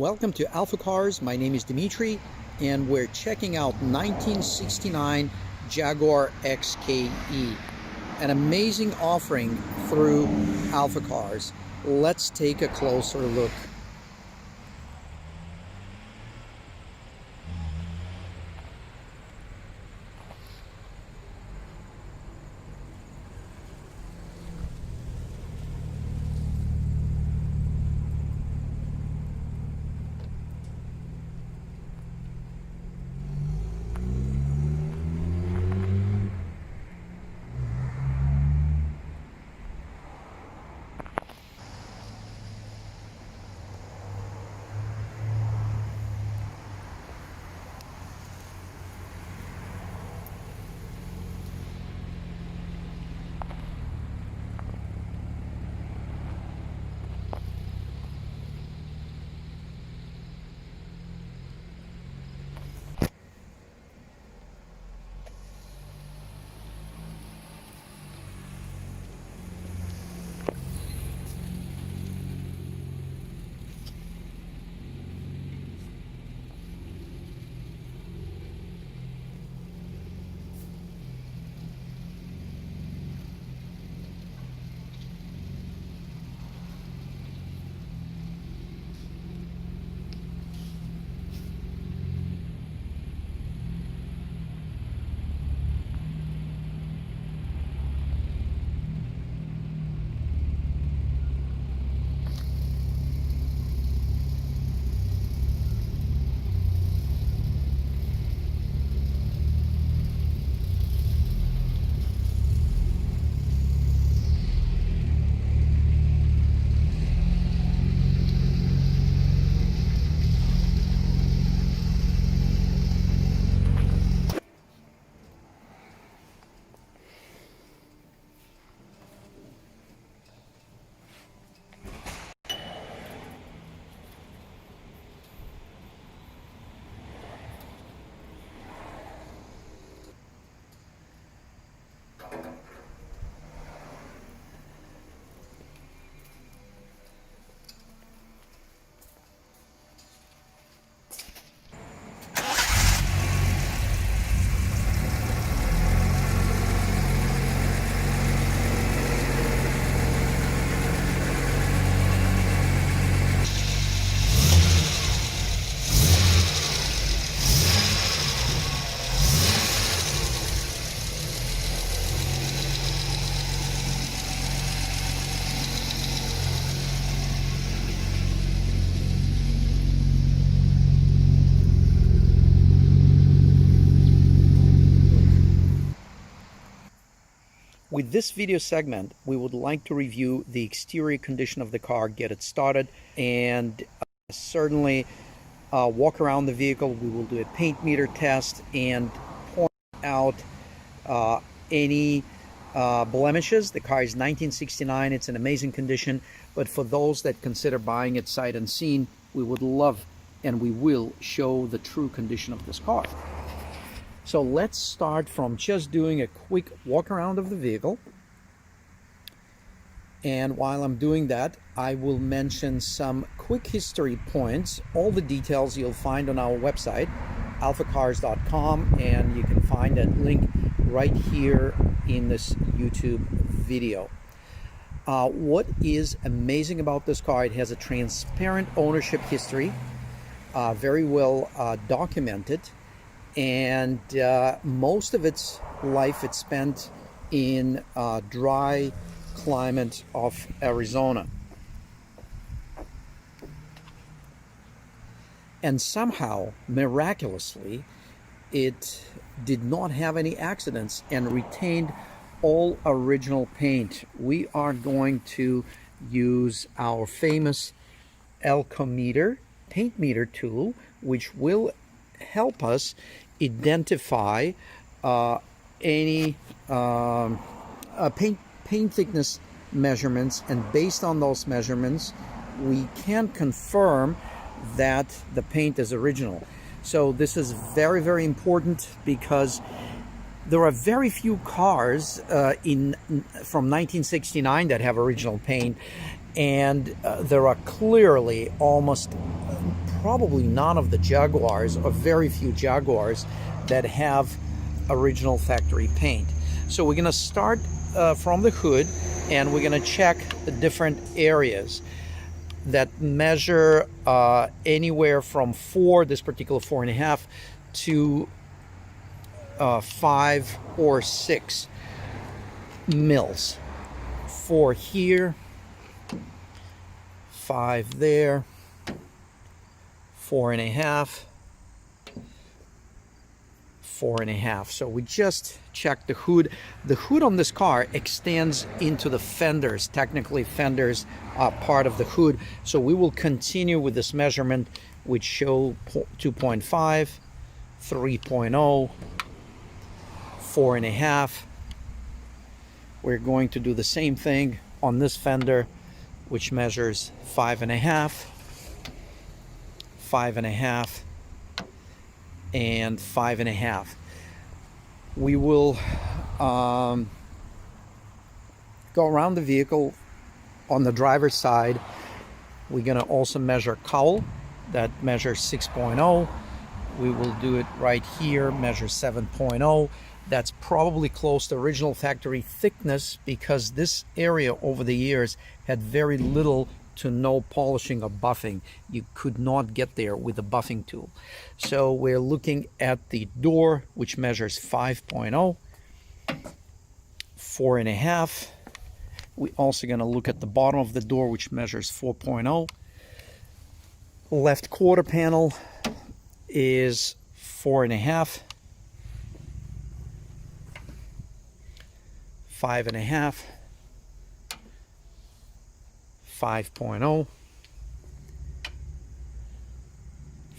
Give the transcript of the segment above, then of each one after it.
Welcome to AlphaCars. My name is Dimitri, and we're checking out 1969 Jaguar XKE, an amazing offering through AlphaCars. Let's take a closer look. With this video segment, we would like to review the exterior condition of the car, get it started, and certainly walk around the vehicle. We will do a paint meter test and point out any blemishes. The car is 1969. It's in amazing condition, but for those that consider buying it sight unseen, we would love and we will show the true condition of this car. So let's start from just doing a quick walk around of the vehicle. And while I'm doing that, I will mention some quick history points. All the details you'll find on our website, alphacars.com, and you can find that link right here in this YouTube video. What is amazing about this car, it has a transparent ownership history, very well documented. And most of its life it's spent in dry climate of Arizona. And somehow, miraculously, it did not have any accidents and retained all original paint. We are going to use our famous Alcometer paint meter tool, which will help us identify any paint thickness measurements, and based on those measurements we can confirm that the paint is original. So this is very, very important because there are very few cars from 1969 that have original paint, and there are clearly almost probably none of the Jaguars, or very few Jaguars, that have original factory paint. So we're going to start from the hood, and we're going to check the different areas that measure anywhere from 4, this particular 4.5, to 5 or 6 mils. 4 here, 5 there, 4.5, 4.5. So we just checked the hood. The hood on this car extends into the fenders. Technically, fenders are part of the hood. So we will continue with this measurement, which show 2.5, 3.0, 4.5. We're going to do the same thing on this fender, which measures 5.5, 5.5, and 5.5. We will go around the vehicle. On the driver's side, we're going to also measure cowl. That measures 6.0. We will do it right here, measure 7.0. That's probably close to original factory thickness, because this area over the years had very little to no polishing or buffing. You could not get there with a buffing tool. So we're looking at the door, which measures 5.0, 4.5. We're also going to look at the bottom of the door, which measures 4.0. Left quarter panel is 4.5, 5.5, 5.0,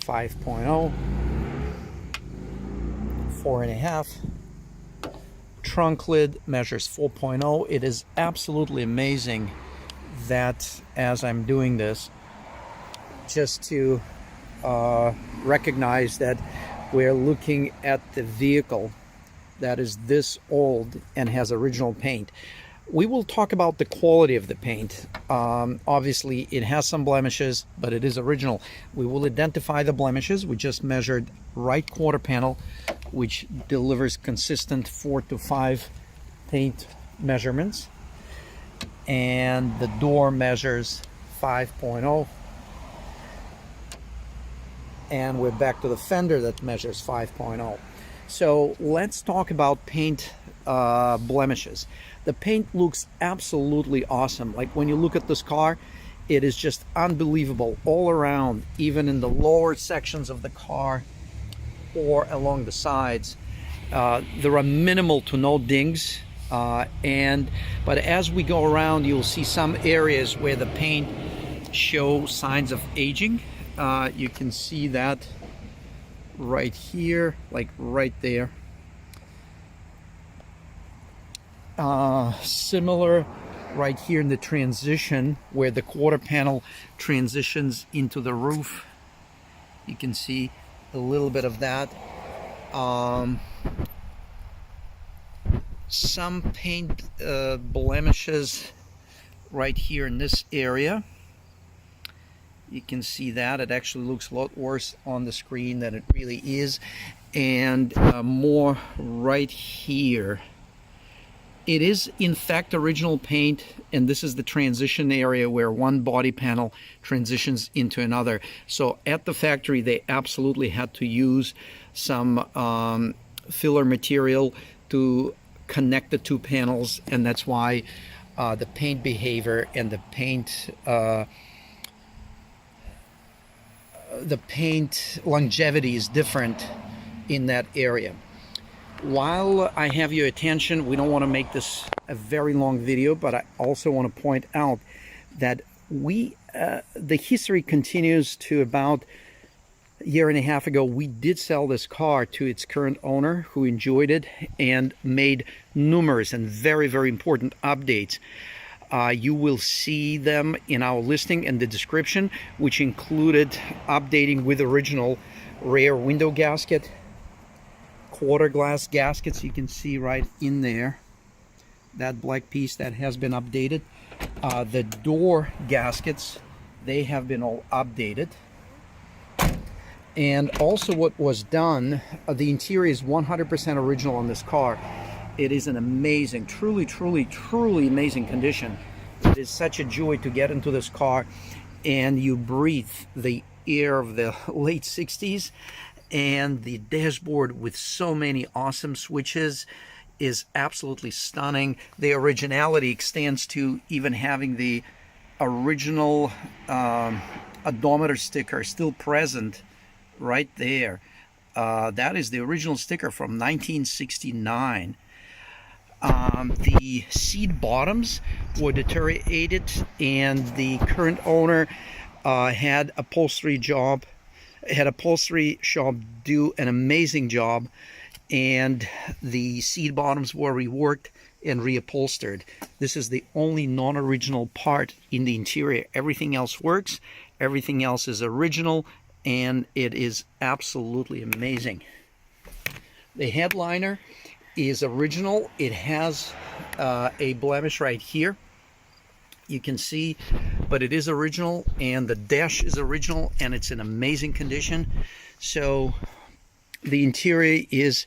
5.0, 4.5. Trunk lid measures 4.0. It is absolutely amazing that as I'm doing this, just to recognize that we're looking at the vehicle that is this old and has original paint. We will talk about the quality of the paint. Obviously, it has some blemishes, but it is original. We will identify the blemishes. We just measured right quarter panel, which delivers consistent 4 to 5 paint measurements. And the door measures 5.0. And we're back to the fender that measures 5.0. So let's talk about paint blemishes. The paint looks absolutely awesome. Like when you look at this car, it is just unbelievable all around, even in the lower sections of the car or along the sides. There are minimal to no dings, but as we go around, you'll see some areas where the paint show signs of aging. You can see that right here, like right there. Similar right here in the transition where the quarter panel transitions into the roof. You can see a little bit of that. Some paint blemishes right here in this area. You can see that it actually looks a lot worse on the screen than it really is, and more right here. It is in fact original paint, and this is the transition area where one body panel transitions into another. So at the factory they absolutely had to use some filler material to connect the two panels, and that's why the paint behavior and the paint longevity is different in that area. While I have your attention, we don't want to make this a very long video, but I also want to point out that the history continues to about a year and a half ago. We did sell this car to its current owner, who enjoyed it and made numerous and very, very important updates. You will see them in our listing and the description, which included updating with original rear window gasket, quarter glass gaskets. You can see right in there that black piece that has been updated. The door gaskets, they have been all updated. And also what was done, the interior is 100% original on this car. It is an amazing, truly, truly, truly amazing condition. It is such a joy to get into this car and you breathe the air of the late 60s, and the dashboard with so many awesome switches is absolutely stunning. The originality extends to even having the original odometer sticker still present right there. That is the original sticker from 1969. The seat bottoms were deteriorated, and the current owner had upholstery shop do an amazing job, and the seat bottoms were reworked and reupholstered. This is the only non-original part in the interior. Everything else works, everything else is original, and it is absolutely amazing. The headliner is original. It has a blemish right here, you can see, but it is original, and the dash is original, and it's in amazing condition. So the interior is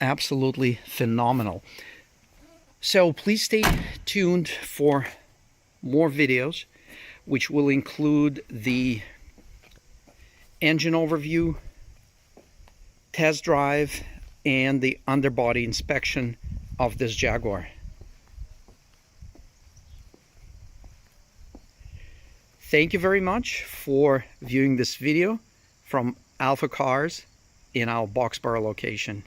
absolutely phenomenal. So please stay tuned for more videos, which will include the engine overview, test drive, and the underbody inspection of this Jaguar. Thank you very much for viewing this video from AlphaCars in our Boxborough location.